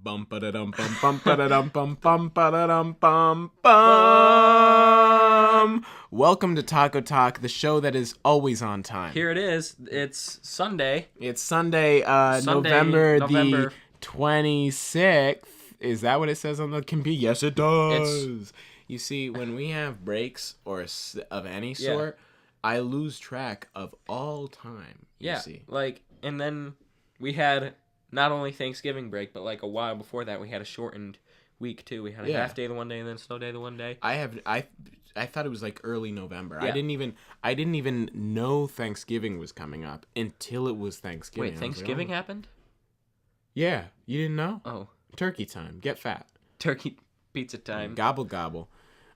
Bum ba da dum bum bum ba da dum bum bum ba da dum bum bum. Welcome to Taco Talk, the show that is always on time. Here it is. It's Sunday. It's Sunday, November the 26th. Is that what it says on the computer? Yes, it does. You see, when we have breaks or of any sort, I lose track of all time. You see. And then we had not only Thanksgiving break, but like a while before that, we had a shortened week too. We had a half day the one day and then snow day the one day. I thought it was like early November. Yeah. I didn't even know Thanksgiving was coming up until it was Thanksgiving. Wait, Thanksgiving happened? Yeah, you didn't know? Oh. Turkey time. Get fat. Turkey pizza time. Gobble gobble.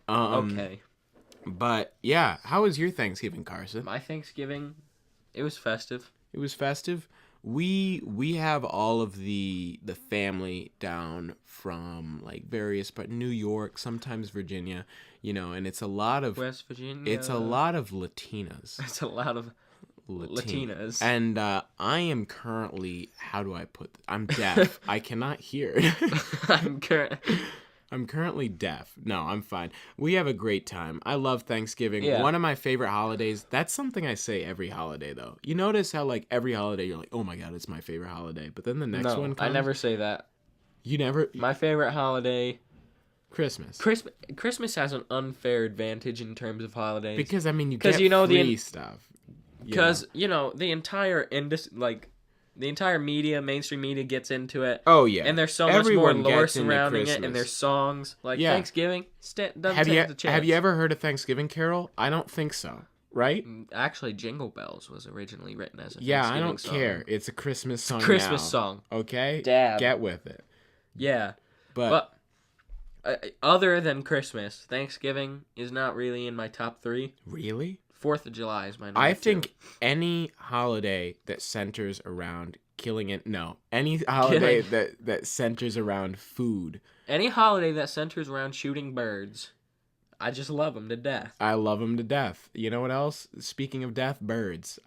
Okay. But yeah, how was your Thanksgiving, Carson? My Thanksgiving, it was festive. It was festive. We have all of the family down from like various, but New York, sometimes Virginia, and it's a lot of West Virginia. It's a lot of Latinas. It's a lot of Latinas. And I am currently, how do I put I'm deaf. I cannot hear. I'm currently deaf. No, I'm fine. We have a great time. I love Thanksgiving. Yeah. One of my favorite holidays. That's something I say every holiday, though. You notice how, like, every holiday you're like, oh my God, it's my favorite holiday. But then the next one comes. I never say that. You never? My favorite holiday. Christmas. Christmas has an unfair advantage in terms of holidays. Because, I mean, you get free stuff. Because, the entire the entire media, mainstream media gets into it. Oh, yeah. And there's so much more lore surrounding it, and there's songs. Like, Thanksgiving doesn't stand a chance. Have you ever heard a Thanksgiving carol? I don't think so. Right? Actually, Jingle Bells was originally written as a Thanksgiving song. Yeah, I don't care. It's a Christmas song. It's a Christmas song. Okay? Dad. Get with it. Yeah. But other than Christmas, Thanksgiving is not really in my top 3. Really? 4th of July is my number 2. I think any holiday that centers around any holiday that centers around food. Any holiday that centers around shooting birds. I just love them to death. I love them to death. You know what else? Speaking of death, birds.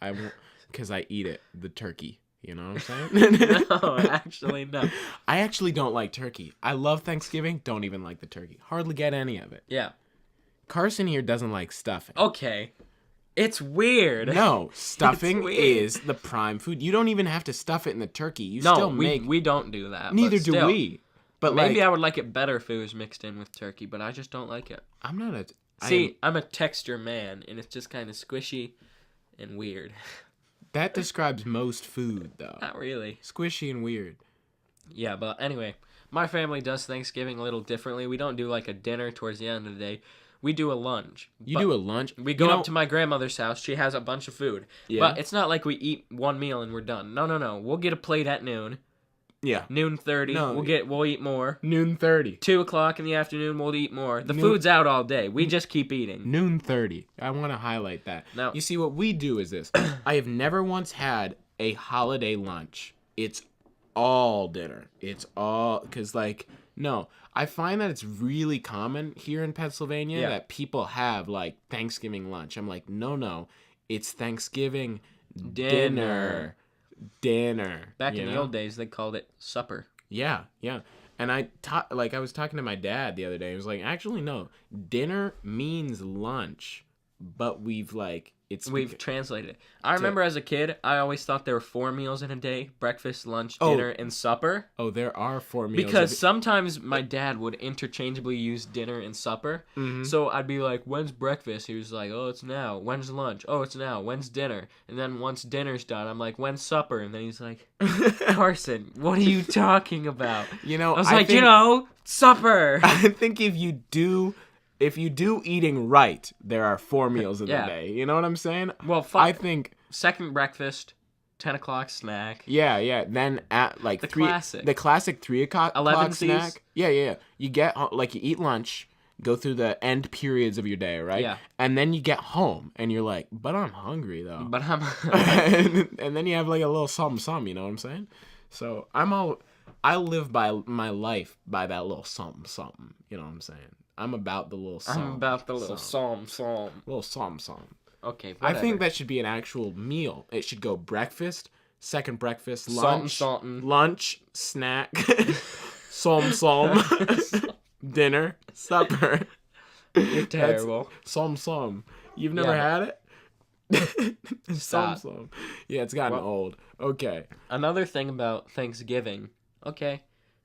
Because I eat it, the turkey. You know what I'm saying? No, actually, no. I actually don't like turkey. I love Thanksgiving, don't even like the turkey. Hardly get any of it. Yeah. Carson here doesn't like stuffing. Okay. It's weird. No, stuffing is the prime food. You don't even have to stuff it in the turkey. We don't do that. Neither do we. But maybe I would like it better if it was mixed in with turkey, but I just don't like it. I'm a texture man, and it's just kind of squishy and weird. That describes most food, though. Not really. Squishy and weird. Yeah, but anyway, my family does Thanksgiving a little differently. We don't do like a dinner towards the end of the day. We do a lunch. You do a lunch? We go up to my grandmother's house. She has a bunch of food. Yeah. But it's not like we eat one meal and we're done. No. We'll get a plate at noon. Yeah. Noon 30. No, we'll eat more. Noon 30. 2:00 in the afternoon, we'll eat more. The food's out all day. We just keep eating. Noon 30. I want to highlight that. Now, you see, what we do is this. I have never once had a holiday lunch. It's all dinner. It's all... Because, no, I find that it's really common here in Pennsylvania that people have, Thanksgiving lunch. I'm like, no. It's Thanksgiving dinner. Back in the old days, they called it supper. Yeah. And I was talking to my dad the other day. He was like, actually, no. Dinner means lunch, but we've translated it. I remember as a kid, I always thought there were 4 meals in a day: breakfast, lunch, dinner, and supper. Oh, there are 4 meals. Because sometimes my dad would interchangeably use dinner and supper. Mm-hmm. So I'd be like, when's breakfast? He was like, oh, it's now. When's lunch? Oh, it's now. When's dinner? And then once dinner's done, I'm like, when's supper? And then he's like, Carson, what are you talking about? I was supper. I think if you do eating right, there are 4 meals in the day. You know what I'm saying? Well, I think second breakfast, 10:00 snack. Yeah. Then at the classic 3 o'clock 11 snack. Yeah. You get you eat lunch, go through the end periods of your day, right? Yeah. And then you get home and you're like, but I'm hungry though. But I'm and then you have a little something, you know what I'm saying? So I live by my life by that little something, you know what I'm saying? I'm about the little psalm. I'm about the little psalm. Little psalm. Okay, whatever. I think that should be an actual meal. It should go breakfast, second breakfast, lunch, Saltin'. lunch, snack, som. Dinner, supper. You're terrible. Som. You've never had it? Stop. Som. Yeah, it's gotten old. Okay. Another thing about Thanksgiving. Okay.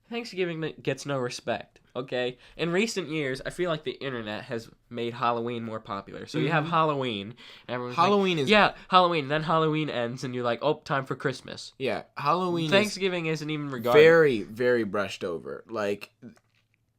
Thanksgiving gets no respect. Okay. In recent years, I feel like the internet has made Halloween more popular. So you have Halloween. And everyone's Halloween like, is... Yeah, Halloween. Then Halloween ends and you're like, oh, time for Christmas. Yeah, Halloween Thanksgiving isn't even regarded. Very, very brushed over. Like,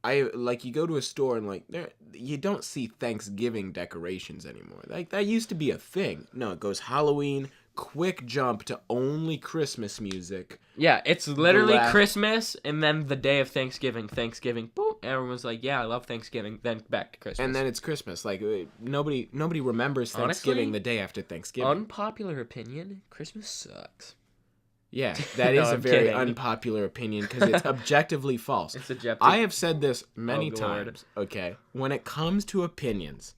you go to a store and, like, you don't see Thanksgiving decorations anymore. Like, that used to be a thing. No, it goes Halloween... Quick jump to only Christmas music. Yeah, it's literally Christmas, and then the day of Thanksgiving, boom, everyone's like, yeah, I love Thanksgiving, then back to Christmas. And then it's Christmas. Like, nobody remembers Thanksgiving. Honestly, the day after Thanksgiving. Unpopular opinion, Christmas sucks. Yeah, that is a very unpopular opinion because it's objectively false. It's objective. I have said this many times, okay? When it comes to opinions...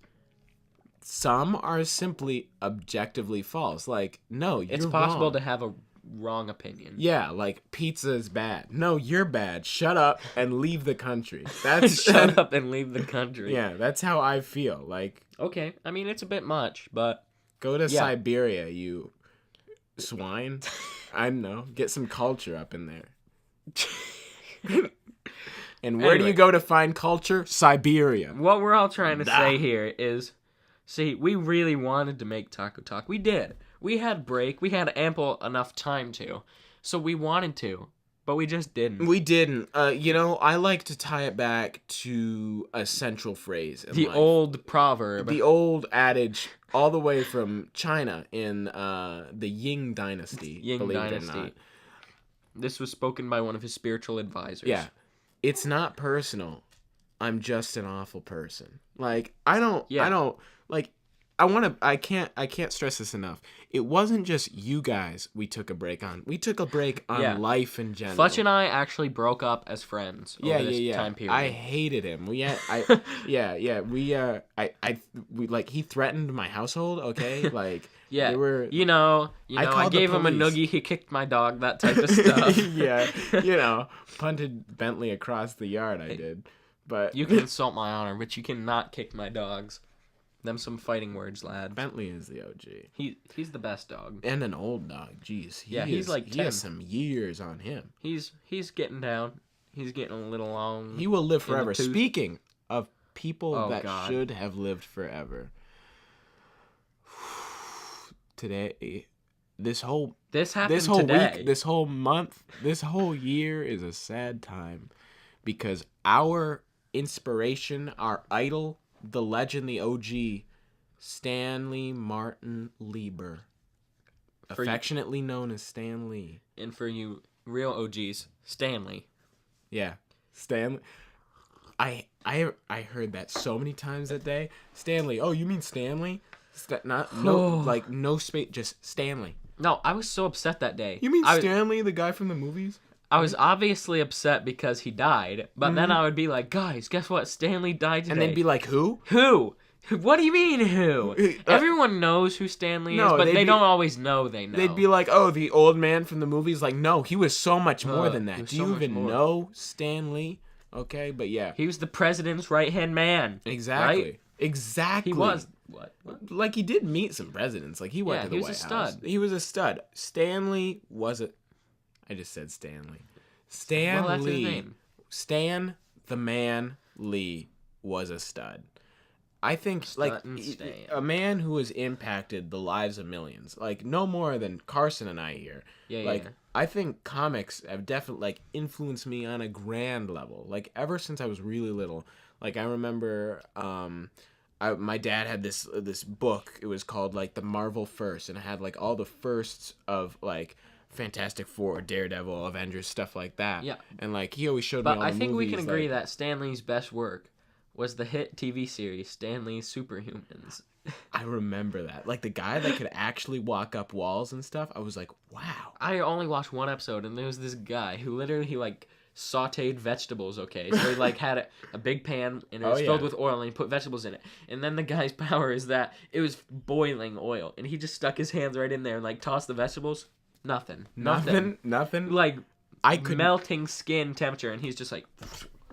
Some are simply objectively false. Like, no, you're It's possible wrong. to have a wrong opinion. Yeah, like, pizza is bad. No, you're bad. Shut up and leave the country. That's Shut up and leave the country. Yeah, that's how I feel. Like, okay, I mean, it's a bit much, but... Go to Siberia, you swine. I don't know. Get some culture up in there. And where do you go to find culture? Siberia. What we're all trying to say here is... See, we really wanted to make Taco Talk. We did. We had break. We had ample enough time to. So we wanted to, but we just didn't. We didn't. I like to tie it back to a central phrase in life. Old proverb. The old adage all the way from China in the Ying Dynasty. Ying Dynasty. This was spoken by one of his spiritual advisors. Yeah. It's not personal. I'm just an awful person. Like, I can't stress this enough. It wasn't just you guys we took a break on. We took a break on life in general. Fletch and I actually broke up as friends over this time period. I hated him. We he threatened my household, okay? Like, yeah. I gave him a noogie, he kicked my dog, that type of stuff. Yeah. Punted Bentley across the yard, I did. But you can insult my honor, but you cannot kick my dogs. Them some fighting words, lad. Bentley is the OG. He's the best dog. And an old dog. Jeez. He's like 10. He has some years on him. He's getting down. He's getting a little long. He will live forever. Speaking of people should have lived forever. Today, this happened today. Week, this whole month, this whole year is a sad time because our inspiration, our idol, the legend, the OG, Stanley Martin Lieber, affectionately known as Stan Lee. And for you real OGs, Stanley. Yeah, Stanley. I heard that so many times that day. Stanley. Oh, you mean Stanley? No space, just Stanley. No, I was so upset that day. You mean Stanley, the guy from the movies? I was obviously upset because he died, but then I would be like, guys, guess what? Stanley died today. And they'd be like, who? Who? What do you mean, who? Everyone knows who Stanley is, but they don't always know they know. They'd be like, oh, the old man from the movies? Like, no, he was so much more than that. Do you even know Stanley? Okay, but yeah. He was the president's right-hand man. Exactly. Right? Exactly. He was. What? Like, he did meet some presidents. Like, he went to the White House. He was a stud. Stanley was a... I just said Stanley. Stan Lee. His name. Stan the Man Lee was a stud. I think, a man who has impacted the lives of millions. Like, no more than Carson and I here. Yeah. I think comics have definitely, influenced me on a grand level. Like, ever since I was really little. Like, I remember... my dad had this book. It was called, the Marvel First. And it had, all the firsts of, Fantastic Four, Daredevil, Avengers, stuff like that. Yeah. And he always showed me all the movies. But I think we can agree that Stan Lee's best work was the hit TV series Stan Lee's Superhumans. I remember that. The guy that could actually walk up walls and stuff. I was like, wow. I only watched one episode, and there was this guy who literally sauteed vegetables. Okay, so he had a big pan and it was filled with oil, and he put vegetables in it. And then the guy's power is that it was boiling oil, and he just stuck his hands right in there and tossed the vegetables. Nothing. melting skin temperature, and he's just like.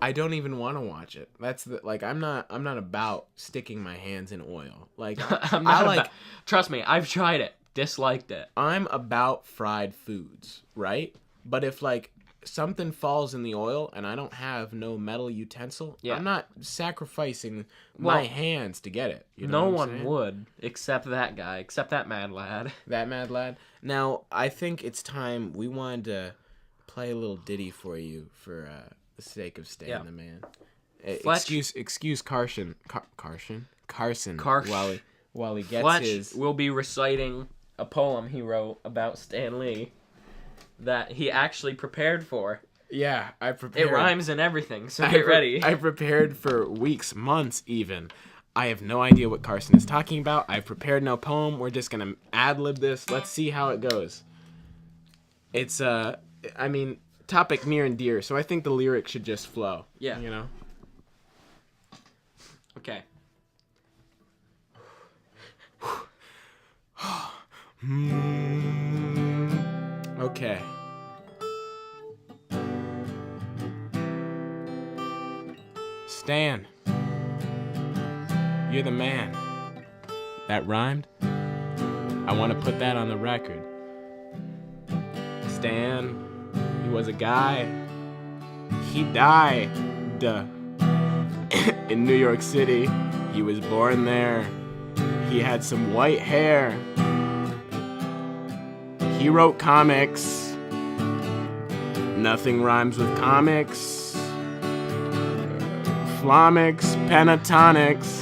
I don't even want to watch it. That's like I'm not about sticking my hands in oil. Like I'm not trust me, I've tried it. Disliked it. I'm about fried foods, right? But if like something falls in the oil and I don't have no metal utensil, I'm not sacrificing my hands to get it. You know no one would, except that guy, except that mad lad. That mad lad. Now, I think it's time we wanted to play a little ditty for you for the sake of Stan the man. Excuse Carson while he gets Fletch his. will be reciting a poem he wrote about Stan Lee that he actually prepared for. Yeah, I prepared. It rhymes and everything, so get ready. I prepared for weeks, months even. I have no idea what Carson is talking about. I've prepared no poem. We're just gonna ad-lib this. Let's see how it goes. It's topic near and dear, so I think the lyrics should just flow. Yeah. You know? Okay. Okay. Stan, you're the man. That rhymed? I want to put that on the record. Stan, he was a guy. He died in New York City. He was born there. He had some white hair. He wrote comics. Nothing rhymes with comics. Flomix, pentatonics.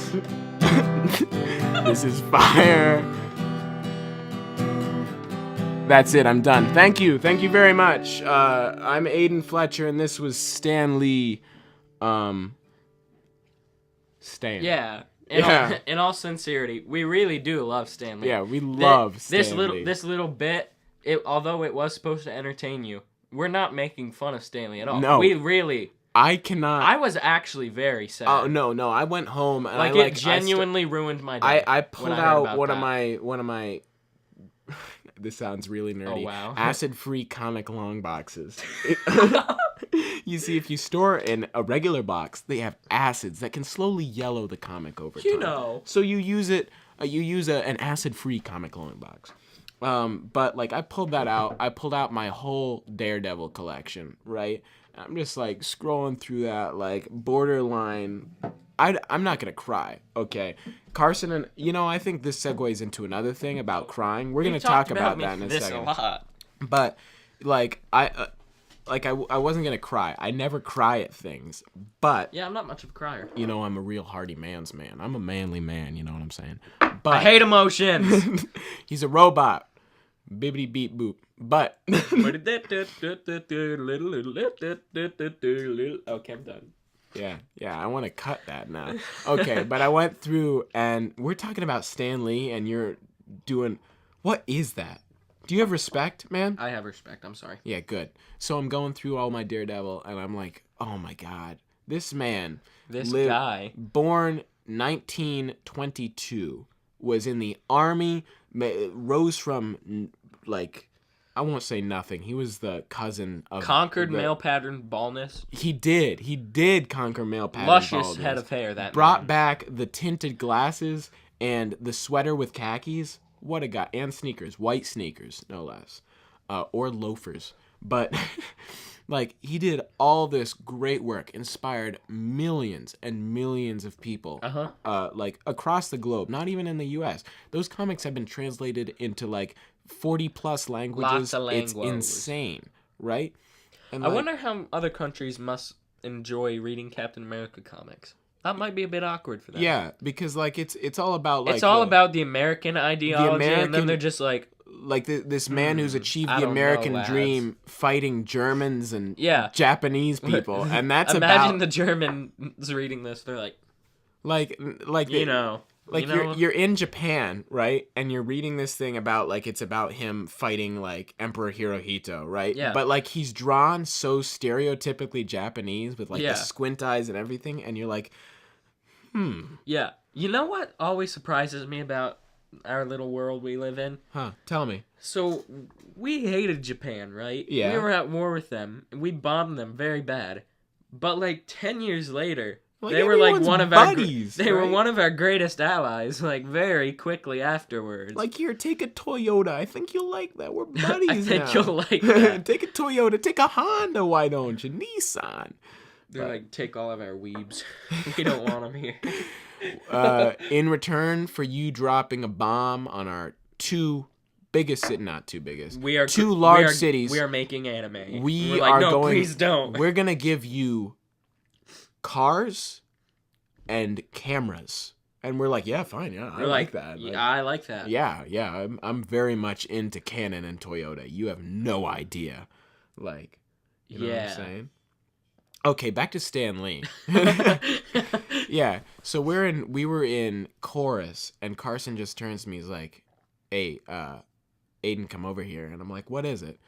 This is fire. That's it. I'm done. Thank you. Thank you very much. I'm Aiden Fletcher, and this was Stan Lee. Stan. Yeah. In all sincerity, we really do love Stan Lee. Yeah, we love Stan Lee. This little bit, although it was supposed to entertain you, we're not making fun of Stan Lee at all. No. We really... I cannot... I was actually very sad. Oh, no. I went home and it genuinely ruined my day. I pulled out one of my... This sounds really nerdy. Oh, wow. Acid-free comic long boxes. You see, if you store in a regular box, they have acids that can slowly yellow the comic over time. You know. So you use it. You use an acid-free comic long box. But like I pulled that out. I pulled out my whole Daredevil collection. Right. I'm just like scrolling through that, like borderline. I'm not gonna cry, okay? Carson and I think this segues into another thing about crying. We're gonna talk about that in a second. A lot. But like I wasn't gonna cry. I never cry at things. But yeah, I'm not much of a crier. I'm a real hardy man's man. I'm a manly man. You know what I'm saying? But I hate emotions. He's a robot. Bibbidi beep boop. But okay, I'm done. Yeah, I want to cut that now. Okay, but I went through, and we're talking about Stan Lee, and you're doing... What is that? Do you have respect, man? I have respect, I'm sorry. Yeah, good. So I'm going through all my Daredevil, and I'm like, oh my god. This man... guy. Born 1922, was in the Army, rose from, like... I won't say nothing. He was the cousin of... Conquered male pattern baldness. He did conquer male pattern baldness. Luscious head of hair, that Brought man. back the tinted glasses and the sweater with khakis. What a guy. And sneakers. White sneakers, no less. Or loafers. But, like, he did all this great work. Inspired millions and millions of people. Like, across the globe. Not even in the U.S. Those comics have been translated into, like... 40 plus languages. Lots of languages. It's insane, right? And I wonder how other countries must enjoy reading Captain America comics. That might be a bit awkward for them. Yeah, because like it's all about like it's all about the American ideology, and then they're just like this man who's achieved the American dream fighting Germans and Japanese people, and that's imagine the Germans reading this. They're like you're in Japan, right? And you're reading this thing about like it's about him fighting like Emperor Hirohito, right? Yeah. But like he's drawn so stereotypically Japanese with like the squint eyes and everything, and you're like, Yeah. You know what always surprises me about our little world we live in? Huh? Tell me. So, we hated Japan, right? Yeah. We were at war with them, and we bombed them very bad. But, like, 10 years later, they were, like, one of buddies, they were one of our greatest allies, like, very quickly afterwards. Like, here, take a Toyota. I think you'll like that. We're buddies I think now. you'll like that. Take a Toyota. Take a Honda. Why don't you? Nissan. They're like, take all of our weebs. We don't want them here. In return for you dropping a bomb on our two large cities. We are making anime. We're like, no, going. Please don't. We're gonna give you cars and cameras, and we're like, yeah, fine, yeah, I like that. Yeah, I like that. Yeah. I'm very much into Canon and Toyota. You have no idea, like, you know what I'm saying? Okay, back to Stan Lee. Yeah, so we were in chorus, and Carson just turns to me. He's like, "Hey, Aiden, come over here." And I'm like, "What is it?"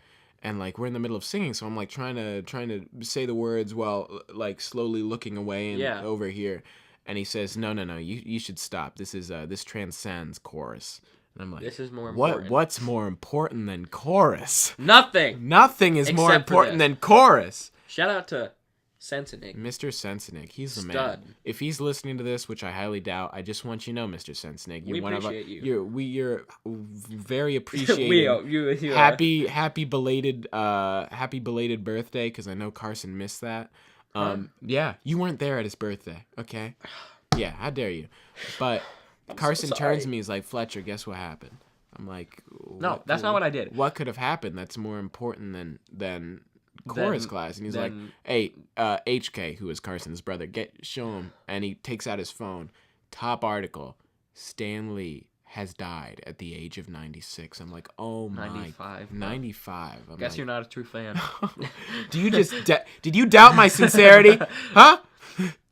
And like we're in the middle of singing, so I'm like trying to say the words while like slowly looking away and over here. And he says, "No, you should stop. This transcends chorus." And I'm like, "This is more important." What's more important than chorus? Nothing. Nothing is more important than chorus. Shout out to Sensenig. Mr. Sensenig, he's the Stud. man. If he's listening to this, which I highly doubt, I just want you to know, Mr. Sensenig, we appreciate you. You're very appreciated. you happy belated birthday, because I know Carson missed that. Yeah, you weren't there at his birthday. Okay, yeah, how dare you? But Carson turns to me, he's like, "Fletcher, guess what happened?" I'm like, "No, that's not what I did." What could have happened that's more important than chorus class? And he's like, "Hey, HK, who is Carson's brother, show him." And he takes out his phone. Top article: Stan Lee has died at the age of 96. I'm like, oh my, 95. Guess you're not a true fan. Do you did you doubt my sincerity? Huh?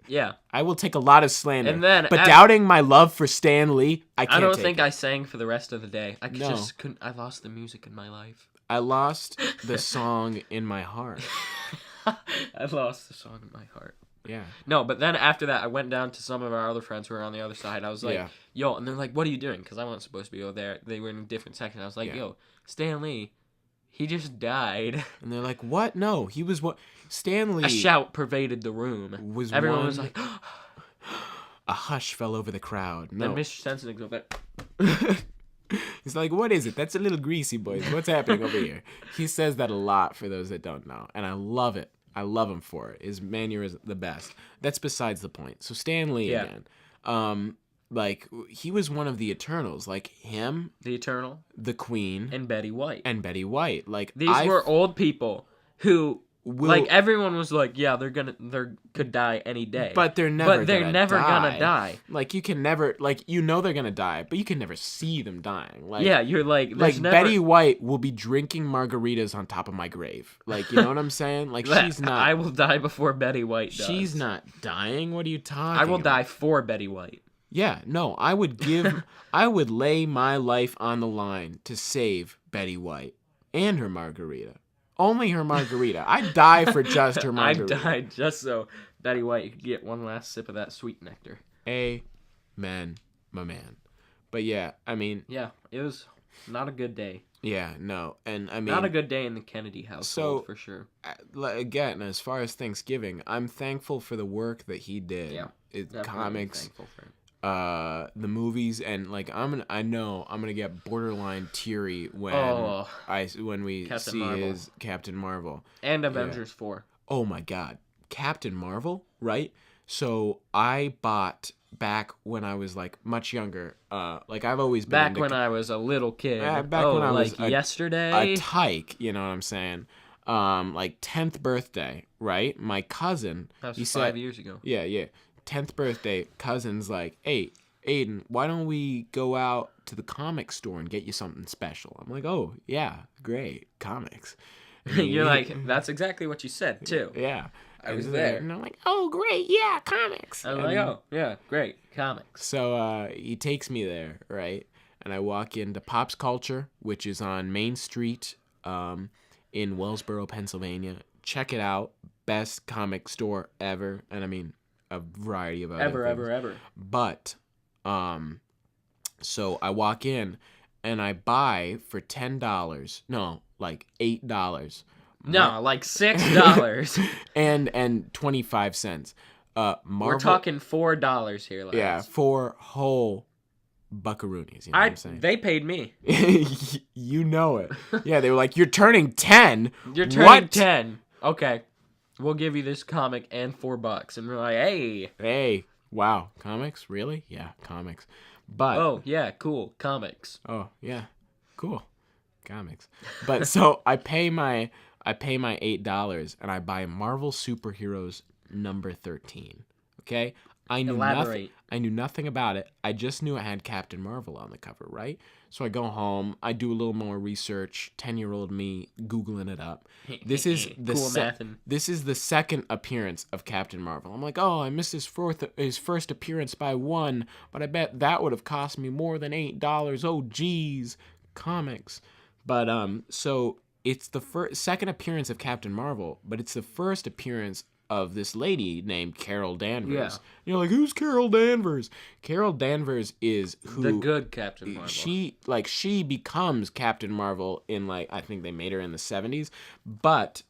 Yeah. I will take a lot of slander. And then, but doubting my love for Stan Lee, I can't. I don't think I sang for the rest of the day. I just couldn't. I lost the music in my life. I lost the song in my heart. I lost the song in my heart. Yeah. No, but then after that, I went down to some of our other friends who were on the other side. I was like, yo, and they're like, what are you doing? Because I wasn't supposed to be over there. They were in a different section. I was like, yo, Stan Lee, he just died. And they're like, what? No, he was what? Stan Lee. A shout pervaded the room. Everyone was like, a hush fell over the crowd. No. Then Mr. Sensenig's over there. He's like, what is it? That's a little greasy, boys. What's happening over here? He says that a lot for those that don't know. And I love it. I love him for it. His manner is the best. That's besides the point. So Stan Lee again. Like, he was one of the Eternals. Like, him. The Eternal. The Queen. And Betty White. Like, these were old people who... like everyone was like, yeah, they could die any day, but they're never gonna die. Like you can never, like, you know they're gonna die, but you can never see them dying. Like, yeah, you're like Betty White will be drinking margaritas on top of my grave. Like, you know what I'm saying? Like, she's not. I will die before Betty White does. She's not dying. What are you talking? I will die for Betty White. Yeah, no, I would lay my life on the line to save Betty White and her margarita. Only her margarita. I'd die for just her margarita. I'd die just so Betty White could get one last sip of that sweet nectar. Amen, my man. But yeah, I mean... yeah, it was not a good day. Yeah, no, and I mean... not a good day in the Kennedy household, for sure. Again, as far as Thanksgiving, I'm thankful for the work that he did. Yeah, comics, thankful for it. The movies, and like I know I'm gonna get borderline teary when we Captain see Marvel. his Captain Marvel and Avengers 4. Oh my God, Captain Marvel, right? So I bought back when I was like much younger. Like I've always been back when I was a little kid. Back when I was yesterday. A tyke, you know what I'm saying? Like 10th birthday, right? My cousin. That was 5 years ago. Yeah. 10th birthday, cousin's like, hey, Aiden, why don't we go out to the comic store and get you something special? I'm like, oh, yeah, great, comics. You're like, that's exactly what you said, too. Yeah. I was there. And I'm like, oh, great, yeah, comics. I was like, oh, yeah, great, comics. So he takes me there, right? And I walk into Pop's Culture, which is on Main Street in Wellsboro, Pennsylvania. Check it out. Best comic store ever. And I mean... a variety of other things. Ever. But So I walk in and I buy for $10. No, like $8. No, like $6. and 25 cents. Marvel, We're talking $4 here, lads. Yeah, 4 whole buckaroonies. You know what I'm saying? They paid me. You know it. Yeah, they were like, "You're turning 10. You're turning 10. Okay, we'll give you this comic and $4." And we're like, hey, wow, comics, really? Yeah, comics. But oh yeah, cool comics. Oh yeah, cool, comics. But so I pay my $8 and I buy Marvel Superheroes number 13. Okay, I knew nothing about it. I just knew it had Captain Marvel on the cover, right? So I go home, I do a little more research. 10-year-old me googling it up. This is the second appearance of Captain Marvel. I'm like, oh, I missed his first appearance by 1, but I bet that would have cost me more than $8. Oh, geez, comics. But so it's the second appearance of Captain Marvel, but it's the first appearance of this lady named Carol Danvers. Yeah. You're like, who's Carol Danvers? Carol Danvers is the good Captain Marvel. She becomes Captain Marvel in I think they made her in the 70s, but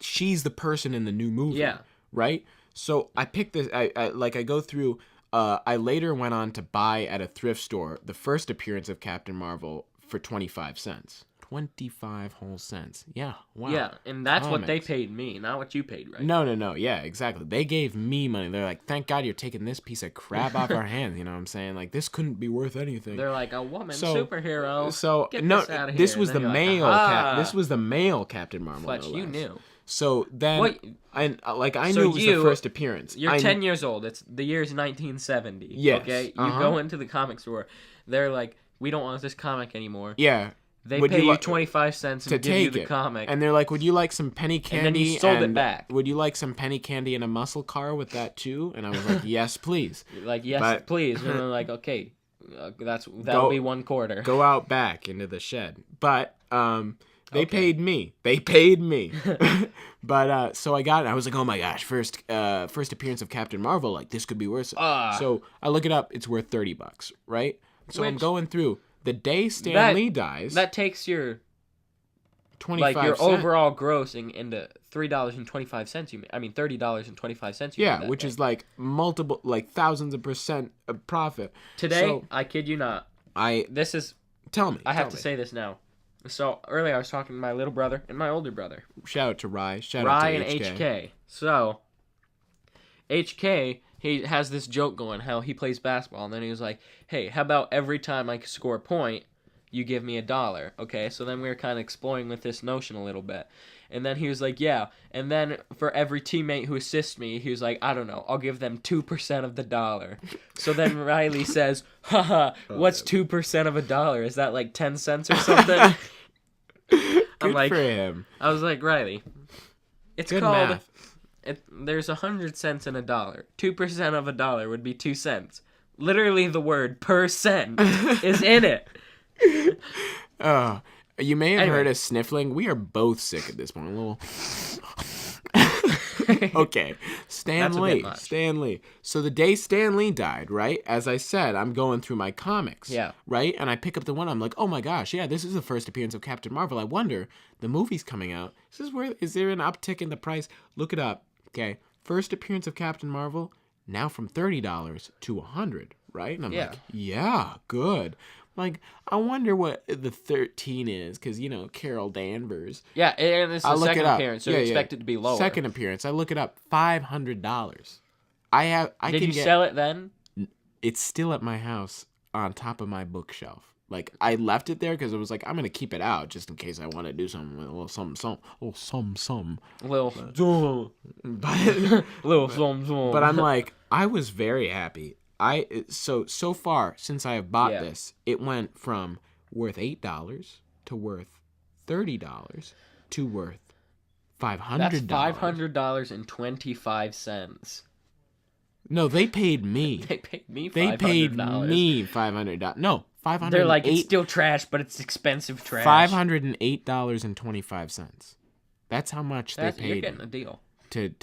she's the person in the new movie. Yeah. Right? So I picked this I go through I later went on to buy at a thrift store the first appearance of Captain Marvel for 25 cents. 25 whole cents. Yeah. Wow. Yeah, and that's what they paid me, not what you paid, right? No. Yeah, exactly. They gave me money. They're like, thank God you're taking this piece of crap off our hands. You know what I'm saying? Like, this couldn't be worth anything. They're like, a woman superhero. So, get this out of here. This was the male. This was the male Captain Marvel. Fletch, you knew. So then, I knew it was the first appearance. You're 10 years old. It's the year's 1970. Yes. Okay? You go into the comic store. They're like, we don't want this comic anymore. Yeah. They pay you 25 cents to give you the comic. And they're like, would you like some penny candy? And then you sold it back. Would you like some penny candy and a muscle car with that too? And I was like, yes, please. Please. And they're like, okay, that'll be $1/4. Go out back into the shed. But they paid me. But so I got it. I was like, oh my gosh, first appearance of Captain Marvel. Like, this could be worse. So I look it up. It's worth $30, right? So I'm going through. The day Stan Lee dies, that takes your 25 your overall grossing into $3.25. $30.25. Yeah, which is multiple, thousands of % of profit. Today, I kid you not. Tell me. I have to say this now. So earlier I was talking to my little brother and my older brother. Shout out to Rye. Rye and HK. So HK. He has this joke going, how he plays basketball, and then he was like, hey, how about every time I score a point, you give me $1, okay? So then we were kind of exploring with this notion a little bit. And then he was like, yeah, and then for every teammate who assists me, he was like, I don't know, I'll give them 2% of the dollar. So then Riley says, haha, what's 2% of $1? Is that like 10 cents or something? Good for him. I was like, Riley, it's good called... math. There's 100 cents in $1. 2% of $1 would be 2 cents. Literally, the word percent is in it. You may have heard us sniffling. We are both sick at this point. A little. Okay, Stan Lee. So the day Stan Lee died, right? As I said, I'm going through my comics. Yeah. Right? And I pick up the one. I'm like, oh my gosh, yeah, this is the first appearance of Captain Marvel. I wonder, the movie's coming out. Is there an uptick in the price? Look it up. Okay, first appearance of Captain Marvel, now from $30 to $100, right? And I'm like, yeah, good. Like, I wonder what the 13 is, because, Carol Danvers. Yeah, and it's the second appearance, so you expect it to be lower. Second appearance, I look it up, $500. Did you sell it then? It's still at my house on top of my bookshelf. Like, I left it there because I was like, I'm going to keep it out just in case I want to do something with a little something. But I'm like, I was very happy. So far, since I have bought this, it went from worth $8 to worth $30 to worth $500. That's $500.25. No, they paid me. They paid me $500. They paid me $500. No, $508. They're like, it's still trash, but it's expensive trash. $508.25. That's how much they paid. You're getting a deal. To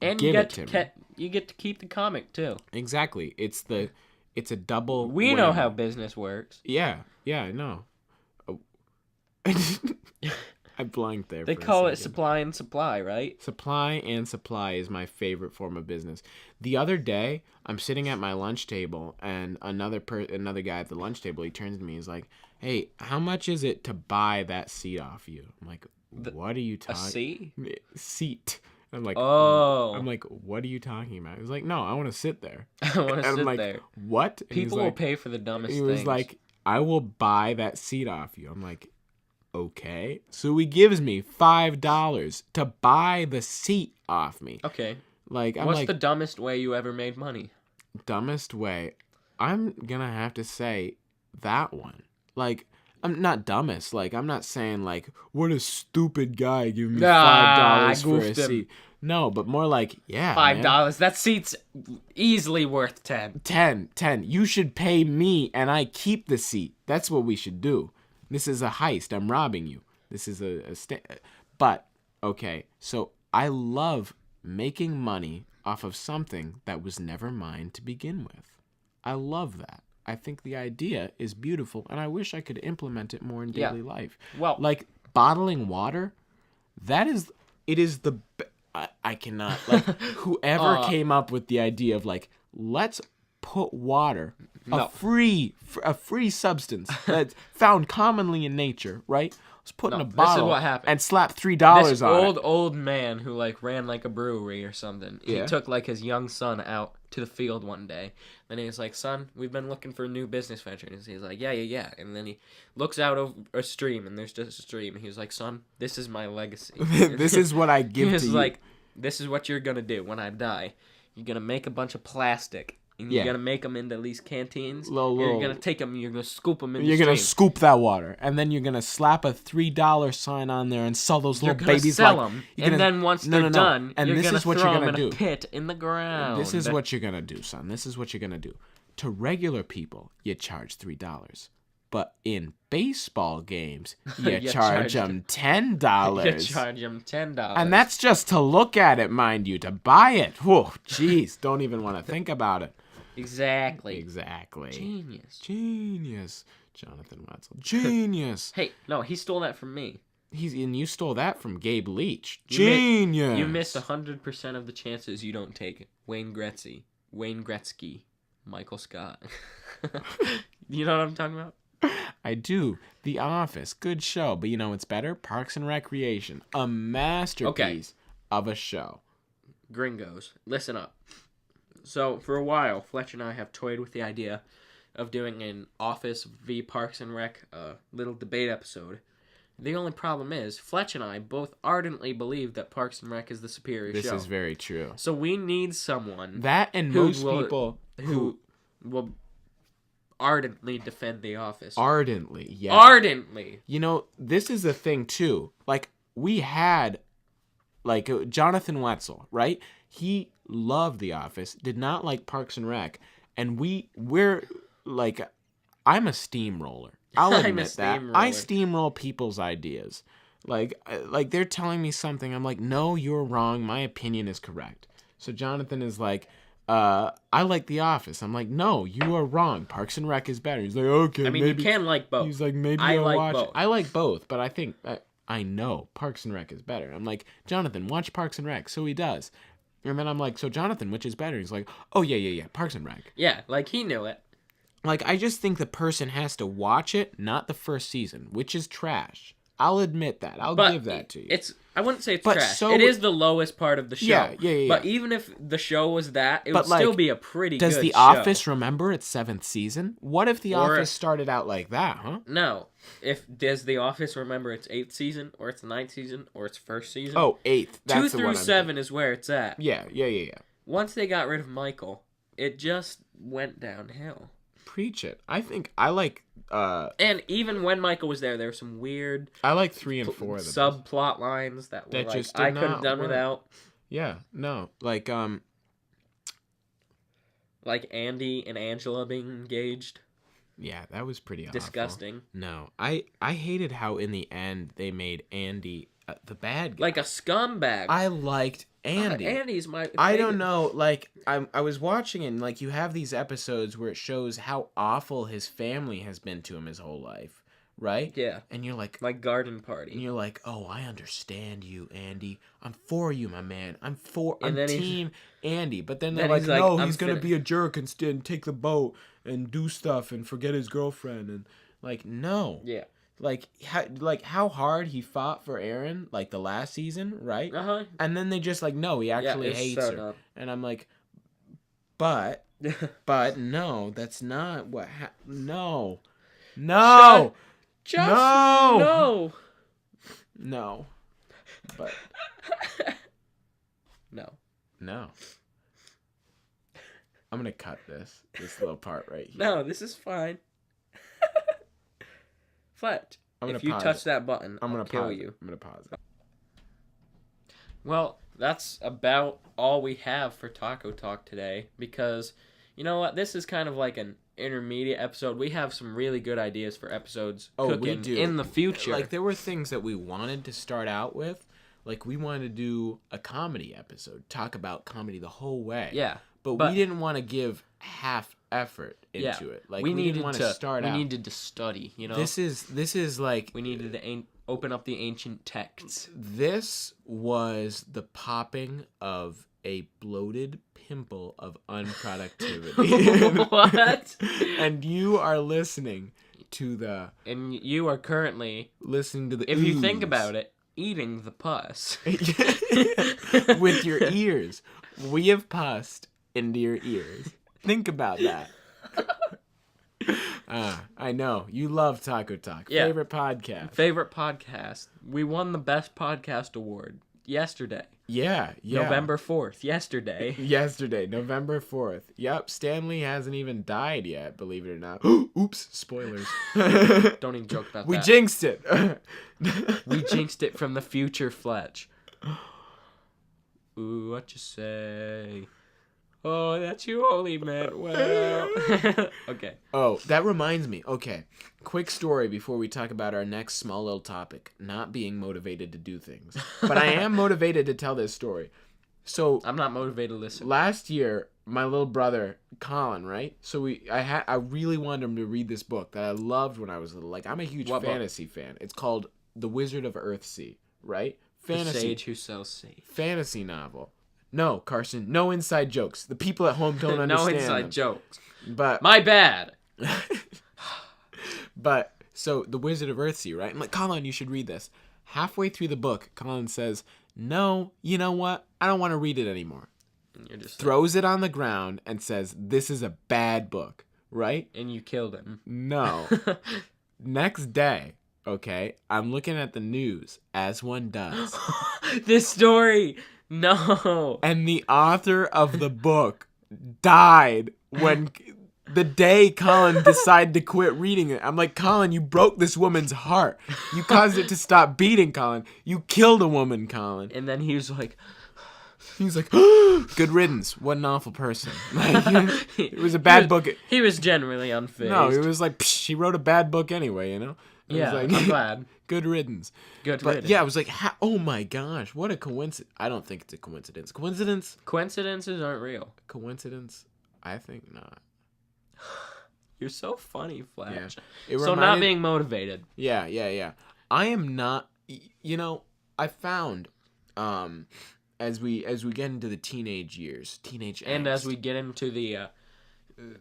and give it to me. You get to keep the comic too. Exactly. It's the It's a double. We know how business works. Yeah, I know. Oh. I blanked there. They call it supply and supply, right? Supply and supply is my favorite form of business. The other day, I'm sitting at my lunch table, and another guy at the lunch table, he turns to me, he's like, "Hey, how much is it to buy that seat off you?" I'm like, "What are you talking?" A seat? Seat. I'm like, oh. I'm like, "What are you talking about?" He's like, "No, I want to sit there." I want to sit like, there. What? And people will pay for the dumbest things. He was like, "I will buy that seat off you." I'm like, okay. So he gives me $5 to buy the seat off me. Okay. Like, I'm What's the dumbest way you ever made money? Dumbest way? I'm gonna have to say that one. Like, I'm not dumbest. Like, I'm not saying, like, what a stupid guy giving me $5 for a seat. No, but more like, yeah, $5. Man. That seat's easily worth 10. 10. You should pay me and I keep the seat. That's what we should do. This is a heist. I'm robbing you. This is But, okay, so I love making money off of something that was never mine to begin with. I love that. I think the idea is beautiful, and I wish I could implement it more in daily life. Well, like bottling water, I cannot, like, whoever came up with the idea of, like, let's put water, a free substance that's found commonly in nature, right? Let's put in a bottle and slap $3 on it. This old man who, like, ran, like, a brewery or something, he took, like, his young son out to the field one day. Then he was like, "Son, we've been looking for a new business venture." And he's like, yeah. And then he looks out over a stream, and there's just a stream. And he was like, "Son, this is my legacy. This is what I give to you." He was like, "This is what you're going to do when I die. You're going to make a bunch of plastic. And you're going to make them into these canteens. You're going to take them, you're going to scoop them in the stream. You're going to scoop that water. And then you're going to slap a $3 sign on there and sell those little babies. You're going to sell them. And then once they're done, and you're going to throw them in do. a pit in the ground. This is what you're going to do, son. This is what you're going to do. To regular people, you charge $3. But in baseball games, you charge them $10. You charge them $10. And that's just to look at it, mind you. To buy it, whoa, jeez, don't even want to think about it. Exactly. Genius. Jonathan Wetzel. Genius. Hey, no, he stole that from me. And you stole that from Gabe Leach. Genius. You missed 100% of the chances you don't take. Wayne Gretzky. Michael Scott. You know what I'm talking about? I do. The Office. Good show. But you know what's better? Parks and Recreation. A masterpiece of a show. Gringos. Listen up. So, for a while, Fletch and I have toyed with the idea of doing an Office v Parks and Rec little debate episode. The only problem is, Fletch and I both ardently believe that Parks and Rec is the superior show. This is very true. So we need someone that and most people who will ardently defend The Office. Ardently, yeah. Ardently. You know, this is the thing, too. Like, we had, like, Jonathan Wetzel, right? He loved The Office, did not like Parks and Rec, and we're, like, I'm a steamroller. I'll admit that. I steamroll people's ideas. Like they're telling me something, I'm like, no, you're wrong, my opinion is correct. So Jonathan is like, I like The Office. I'm like, no, you are wrong. Parks and Rec is better. He's like, okay, I mean, maybe. You can like both. He's like, maybe I'll watch it. I like both, but I think, I know Parks and Rec is better. I'm like, Jonathan, watch Parks and Rec. So he does. And then I'm like, so Jonathan, which is better? He's like, oh, yeah, Parks and Rec. Yeah, like he knew it. Like, I just think the person has to watch it, not the first season, which is trash. I'll admit that. I'll give that to you. I wouldn't say it's trash. It is the lowest part of the show. Yeah. But even if the show was that, it would still be a pretty good show. Does The Office remember its 7th season? What if The Office started out like that, huh? No. Does The Office remember its 8th season, or its 9th season, or its 1st season? Oh, 8th. That's 2 through 7 is where it's at. Yeah. Once they got rid of Michael, it just went downhill. Preach it. I think I like and even when Michael was there were some weird I like 3 and 4 subplot lines that were like I could have done without. Yeah, no. Like Andy and Angela being engaged. Yeah, that was pretty disgusting. Awful. No. I hated how in the end they made Andy the bad guy. Like a scumbag. I liked Andy. Andy's my favorite. I don't know, like, I was watching it, and, like, you have these episodes where it shows how awful his family has been to him his whole life, right? Yeah. And you're like... My garden party. And you're like, oh, I understand you, Andy. I'm for you, my man. I'm then team Andy. But then they're then like, he's like, no, I'm he's going to be a jerk and take the boat and do stuff and forget his girlfriend. And, like, no. Yeah. Like how hard he fought for Aaron, like the last season, right? Uh-huh. And then they just like, no, he actually hates her. Dumb. And I'm like, but no, that's not what. No. Just no. No. But no. I'm gonna cut this little part right here. No, this is fine. Fletch, if you touch that button, I'll kill you. I'm gonna pause it. Well, that's about all we have for Taco Talk today, because you know what? This is kind of like an intermediate episode. We have some really good ideas for episodes cooking in the future. Like, there were things that we wanted to start out with. Like, we wanted to do a comedy episode, talk about comedy the whole way. Yeah. But we didn't want to give half effort into it. Like, we didn't want to start out. We needed to study, you know? This is like... We needed to open up the ancient texts. This was the popping of a bloated pimple of unproductivity. What? And you are listening to the... And you are currently... Listening to the If you think about it, eating the pus. With your ears. We have pussed into your ears. Think about that. I know. You love Taco Talk. Yeah. Favorite podcast. We won the Best Podcast Award yesterday. Yeah. November 4th, yesterday. November 4th. Yep, Stanley hasn't even died yet, believe it or not. Oops, spoilers. Don't even joke about that. We jinxed it. We jinxed it from the future, Fletch. Ooh, what you say? Oh, that's you only meant well. Okay. Oh, that reminds me. Okay. Quick story before we talk about our next small little topic. Not being motivated to do things. But I am motivated to tell this story. So I'm not motivated to listen. Last year, my little brother, Colin, right? So I really wanted him to read this book that I loved when I was little. Like, I'm a huge fantasy fan. It's called The Wizard of Earthsea, right? Fantasy. The sage who sells sage. Fantasy novel. No, Carson, no inside jokes. The people at home don't understand. No inside jokes. But my bad. But so The Wizard of Earthsea, right? I'm like, Colin, you should read this. Halfway through the book, Colin says, "No, you know what? I don't want to read it anymore." And you're just throws it on the ground and says, "This is a bad book," right? And you killed him. No. Next day, okay, I'm looking at the news as one does. This story. No. And the author of the book died when the day Colin decided to quit reading it. I'm like, Colin, you broke this woman's heart. You caused it to stop beating, Colin. You killed a woman, Colin. And then he was like, good riddance. What an awful person. Like, it was a bad book. He was generally unfazed. No, it was like, he wrote a bad book anyway, you know? Yeah, like, I'm glad. Good riddance. But yeah, I was like, oh my gosh, what a coincidence. I don't think it's a coincidence. Coincidence? Coincidences aren't real. Coincidence? I think not. You're so funny, Flash. Yeah. Not being motivated. Yeah. I am not, you know, I found, as we get into the teenage years, teenage angst, and as we get into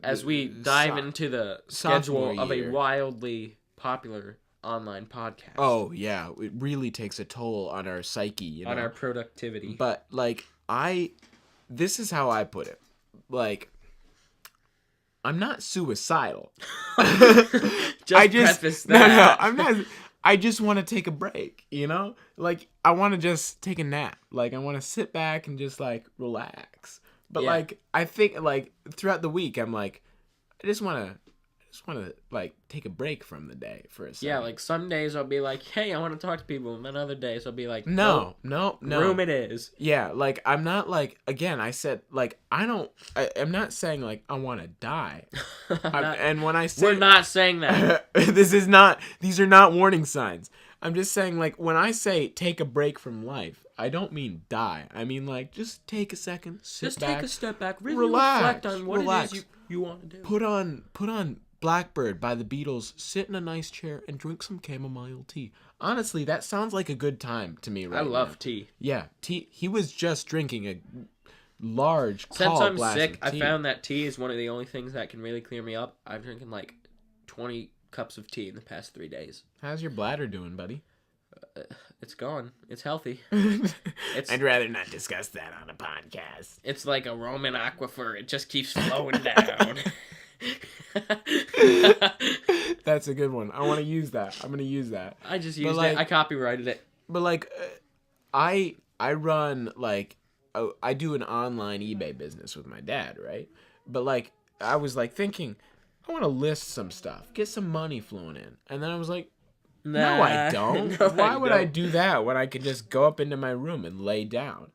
as we dive into the schedule of a wildly popular online podcast. Oh, yeah. It really takes a toll on our psyche, you know? On our productivity. But, like, this is how I put it. Like, I'm not suicidal. Preface that. No, I'm not. I just want to take a break, you know? Like, I want to just take a nap. Like, I want to sit back and just, like, relax. But, like, I think, like, throughout the week, I'm like, I just want to like take a break from the day for a second. Yeah, like some days I'll be like, hey, I want to talk to people, and then other days I'll be like, no. Room it is. Yeah, like I'm not like, again, I said like I'm not saying like I want to die. And when I say we're not saying that. these are not warning signs. I'm just saying, like, when I say take a break from life, I don't mean die. I mean, like, just take a second, sit back, take a step back, really relax, reflect on what it is you want to do. Put on Blackbird by the Beatles, sit in a nice chair, and drink some chamomile tea. Honestly, that sounds like a good time to me right now. I love tea. Yeah, tea. He was just drinking a large Since I'm glass sick, of tea. I found that tea is one of the only things that can really clear me up. I'm drinking like 20 cups of tea in the past 3 days. How's your bladder doing, buddy? It's gone. It's healthy. I'd rather not discuss that on a podcast. It's like a Roman aquifer. It just keeps flowing down. That's a good one. I want to use that. I'm gonna use that. I just used it. I copyrighted it. But like, I run like I do an online eBay business with my dad, right? But like, I was like thinking, I want to list some stuff, get some money flowing in, and then I was like, no, I don't. Why would I do that when I could just go up into my room and lay down?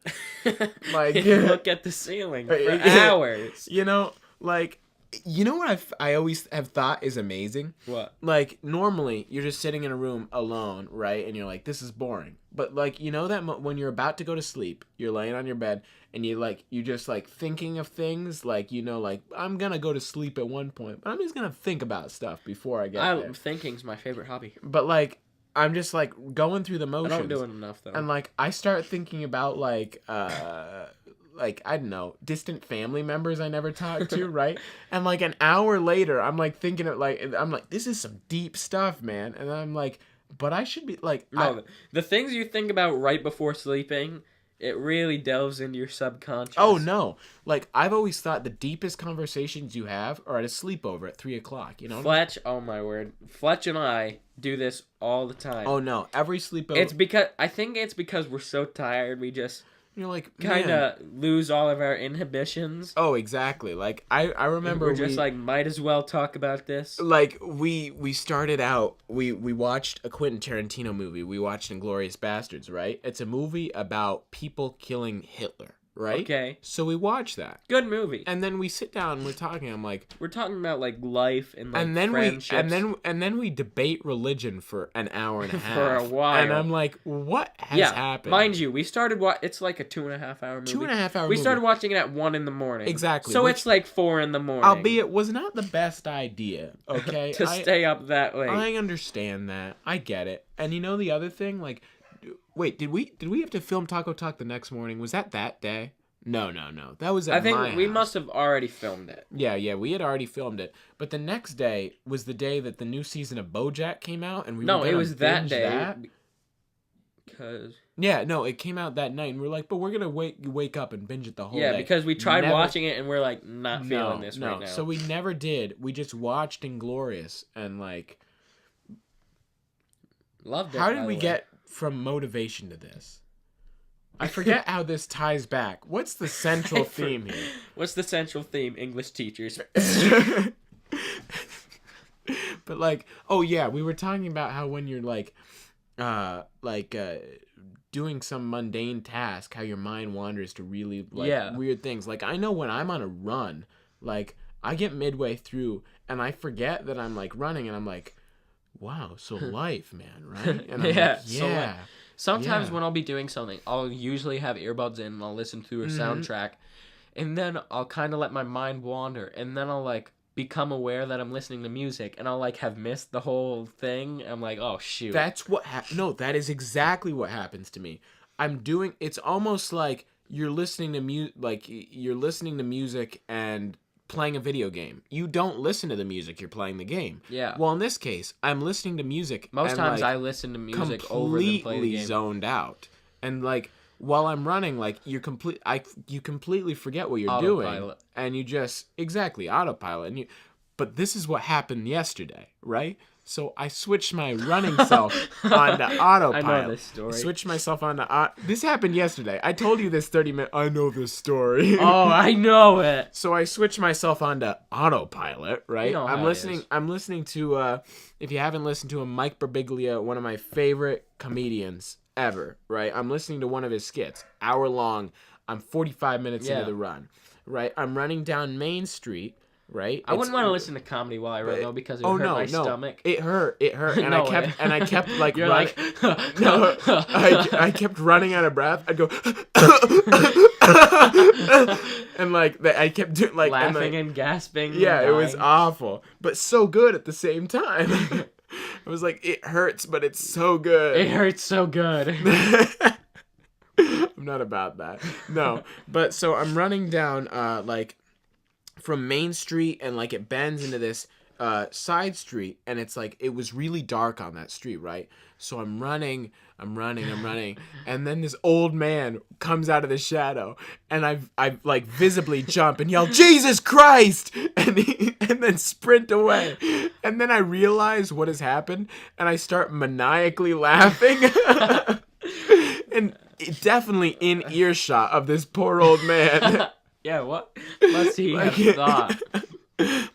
Like, look at the ceiling for hours. You know, like. You know what I always have thought is amazing? What? Like, normally, you're just sitting in a room alone, right? And you're like, this is boring. But, like, you know that when you're about to go to sleep, you're laying on your bed, and you're just, like, thinking of things, like, you know, like, I'm gonna go to sleep at one point, but I'm just gonna think about stuff before I get there. Thinking's my favorite hobby. But, like, I'm just, like, going through the motions. I don't do it enough, though. And, like, I start thinking about, like, I don't know, distant family members I never talked to, right? And like an hour later, I'm like thinking of this is some deep stuff, man. And I'm like, but I should be like, no, the things you think about right before sleeping, it really delves into your subconscious. Oh no, like I've always thought the deepest conversations you have are at a sleepover at 3:00. You know, Fletch. Oh my word, Fletch and I do this all the time. Oh no, every sleepover. I think it's because we're so tired. We just. You're like kind of lose all of our inhibitions. Oh, exactly. Like I remember we're just like might as well talk about this. Like we started out. We watched a Quentin Tarantino movie. We watched Inglourious Basterds. Right? It's a movie about people killing Hitler. Right? Okay. So we watch that. Good movie. And then we sit down and we're talking. I'm like, we're talking about like life and like friendships. And then we debate religion for an hour and a half. For a while. And I'm like, what has happened? Mind you, we started it's like a 2.5 hour movie. 2.5 hour We started watching it at 1 a.m. Exactly. So it's like 4 a.m. Albeit was not the best idea. Okay. To stay up that late. I understand that. I get it. And you know the other thing, like. Wait, did we have to film Taco Talk the next morning? Was that day? No. That was at my house. I think we must have already filmed it. Yeah, we had already filmed it. But the next day was the day that the new season of BoJack came out, and it was that day. Because it came out that night, and we're like, but we're gonna wake up and binge it the whole day. Yeah, because we tried watching it, and we're like, not feeling this right now. So we never did. We just watched Inglourious, and like, loved it. How did we get from motivation to this? I forget how this ties back. What's the central theme here? What's the central theme? English teachers. But like, oh yeah, we were talking about how when you're doing some mundane task, how your mind wanders to really weird things. Like I know when I'm on a run, like I get midway through and I forget that I'm like running and I'm like, wow, so life, man, right? And I'm like, so sometimes when I'll be doing something, I'll usually have earbuds in and I'll listen through a soundtrack. And then I'll kind of let my mind wander. And then I'll like become aware that I'm listening to music. And I'll like have missed the whole thing. I'm like, oh, shoot. That's what no, that is exactly what happens to me. It's almost like you're listening to music and playing a video game. You don't listen to the music, you're playing the game. Yeah. Well, in this case, I'm listening to music. Most times I listen to music over than play the game. Zoned out. And like while I'm running, like you completely forget what you're doing. And you just autopilot. But this is what happened yesterday, right? So I switched my running self onto autopilot. I know this story. Switched myself onto this happened yesterday. I told you this 30 minutes. I know this story. Oh, I know it. So I switched myself onto autopilot, right? You know I'm listening to if you haven't listened to him, Mike Birbiglia, one of my favorite comedians ever, right? I'm listening to one of his skits, hour long. I'm 45 minutes into the run, right? I'm running down Main Street. right? I wouldn't want to listen to comedy while I run though because it would hurt my stomach. It hurt, and No I kept like You're running. like No, I kept running out of breath. I'd go, and like I kept doing like laughing and gasping. Yeah, and it was awful, but so good at the same time. I was like, it hurts, but it's so good. It hurts so good. I'm not about that. No, but so I'm running down like from Main Street, and like it bends into this side street, and it's like it was really dark on that street, right? So I'm running, and then this old man comes out of the shadow, and I like visibly jump and yell, "Jesus Christ!" and then sprint away, and then I realize what has happened, and I start maniacally laughing, and definitely in earshot of this poor old man. Yeah, what must he have thought?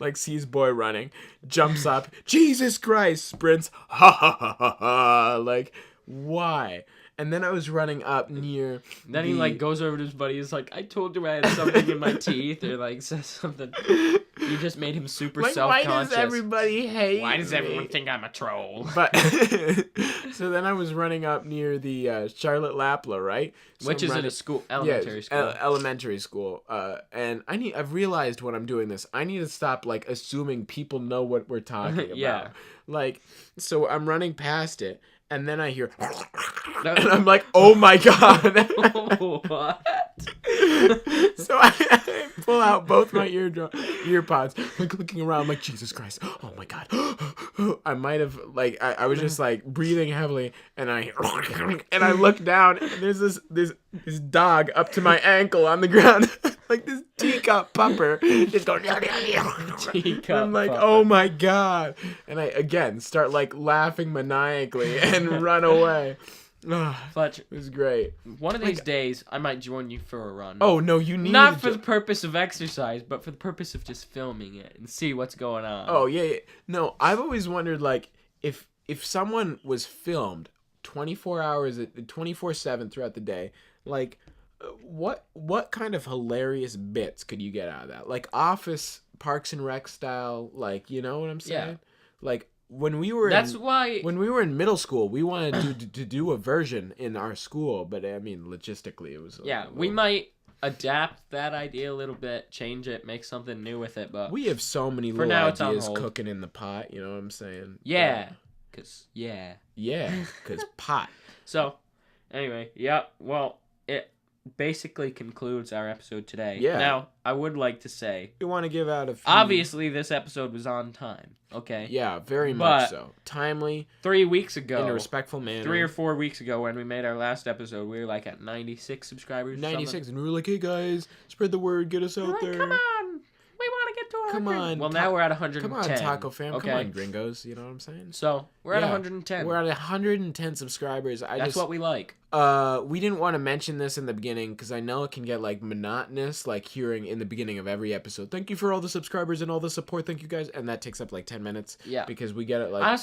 Like sees boy running, jumps up, Jesus Christ, sprints, ha ha ha ha ha, like why? And then I was running up near. Then he like goes over to his buddy. He's like, "I told you I had something in my teeth," or like says something. You just made him super like, self-conscious. Why does everybody hate Why does me? everyone think I'm a troll? But so then I was running up near the Charlotte Lapla, right? So Which is in a school, elementary school. Elementary school. And I've realized when I'm doing this, I need to stop like assuming people know what we're talking about. Yeah. Like, so I'm running past it, and then I hear, and I'm like, oh my god. What? So I pull out both my ear pods, like looking around, like Jesus Christ, oh my god. I might have like I was just like breathing heavily, and I look down, and there's this dog up to my ankle on the ground, like this teacup pupper, just going. I'm like, oh my god, and I again start like laughing maniacally and run away. Fletch, it was great. One of these days, I might join you for a run. Oh no, you need not for the purpose of exercise, but for the purpose of just filming it and see what's going on. Oh yeah. No, I've always wondered like if someone was filmed 24 hours, 24/7 throughout the day, like what kind of hilarious bits could you get out of that? Like Office, Parks and Rec style, like you know what I'm saying? Yeah. Like. When we were in middle school, we wanted to do a version in our school, but I mean logistically it was we might adapt that idea a little bit, change it, make something new with it, but we have so many little ideas cooking in the pot, you know what I'm saying? Yeah. Cuz pot. So, anyway, well, it basically concludes our episode today. Yeah. Now, I would like to say we want to give out a few... Obviously, this episode was on time. Okay. Yeah, very much so. Timely. 3 weeks ago. In a respectful manner. 3 or 4 weeks ago when we made our last episode, we were like at 96 subscribers. 96, and we were like, hey guys, spread the word, get us out there. Come on. We want to get to 100. Come on. Well, now we're at 110. Come on, Taco Fam. Okay. Come on, gringos. You know what I'm saying? So, we're at 110. We're at 110 subscribers. That's what we like. We didn't want to mention this in the beginning because I know it can get like monotonous, like hearing in the beginning of every episode, thank you for all the subscribers and all the support. Thank you guys. And that takes up like 10 minutes. Yeah. Because we get it like... I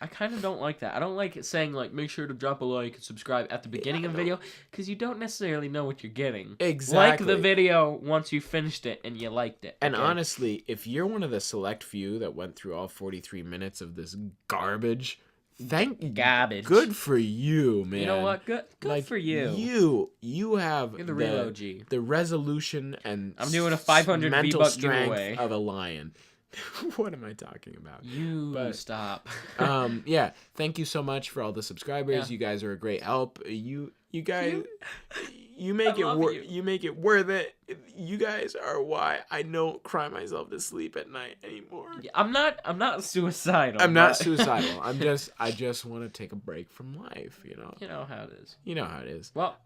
kind of don't like that. I don't like saying like, make sure to drop a like and subscribe at the beginning of the video because you don't necessarily know what you're getting. Exactly. Like the video once you finished it and you liked it. And honestly, if you're one of the select few that went through all 43 minutes of this garbage... Garbage. Good for you, man. You know what? Good like, for you. You have You're the real OG. The resolution and I'm doing a 500 mental V-Buck strength giveaway of a lion. What am I talking about? Stop. Yeah. Thank you so much for all the subscribers. Yeah. You guys are a great help. You guys. You make it worth it. You guys are why I don't cry myself to sleep at night anymore. I'm not suicidal. I'm not suicidal. I just want to take a break from life, you know. You know how it is. You know how it is. Well,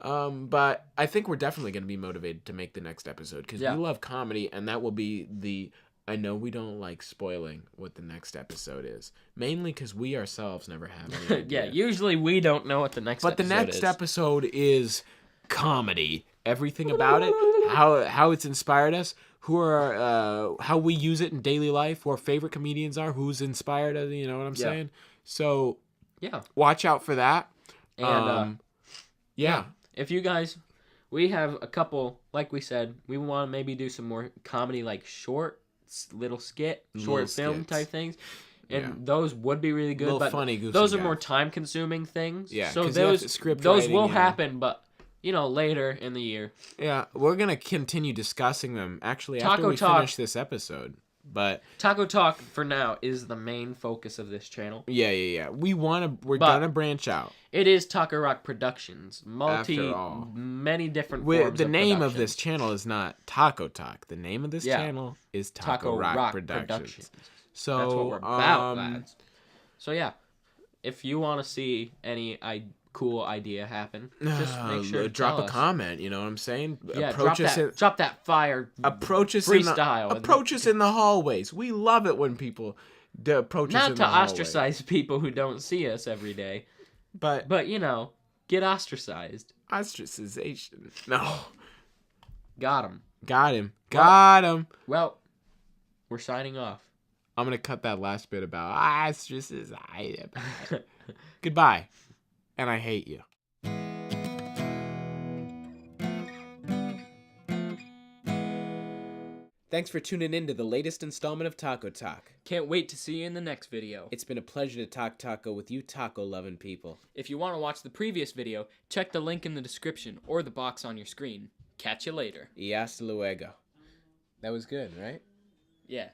but I think we're definitely going to be motivated to make the next episode because we love comedy, and that will be the... I know we don't like spoiling what the next episode is, mainly because we ourselves never have any idea. Yeah, usually we don't know what the next episode is. But the next episode is comedy. Everything about it, how it's inspired us, how we use it in daily life, who our favorite comedians are, who's inspired us, you know what I'm saying? So, watch out for that. And, if you guys... We have a couple, like we said, we want to maybe do some more comedy, like short little skit, short film skits. type things. And Yeah. those would be really good, Little but funny, goofy those are guys. more time-consuming things. Yeah, so 'cause you have to those script those writing, will you know. happen, but later in the year. Yeah, we're gonna continue discussing them actually after Taco we Talk. finish this episode. But Taco Talk for now is the main focus of this channel. yeah. We're gonna branch out. It is Taco Rock Productions, After all. many different forms The of name production. of this channel is not Taco Talk. The name of this channel is Taco Rock Productions. So that's what we're about, lads. So yeah, if you want to see any cool idea happen, just make sure to drop tell a us. comment. You know what I'm saying? Yeah, Approach drop that fire. Approach us freestyle. Approach us in the hallways. We love it when people approach us in the hallways. Not to ostracize people who don't see us every day, but get ostracized. Ostracization. No. Got him. Got him. Well, we're signing off. I'm gonna cut that last bit about ostracization. Goodbye, and I hate you. Thanks for tuning in to the latest installment of Taco Talk. Can't wait to see you in the next video. It's been a pleasure to talk taco with you taco-loving people. If you want to watch the previous video, check the link in the description or the box on your screen. Catch you later. Y hasta luego. That was good, right? Yeah.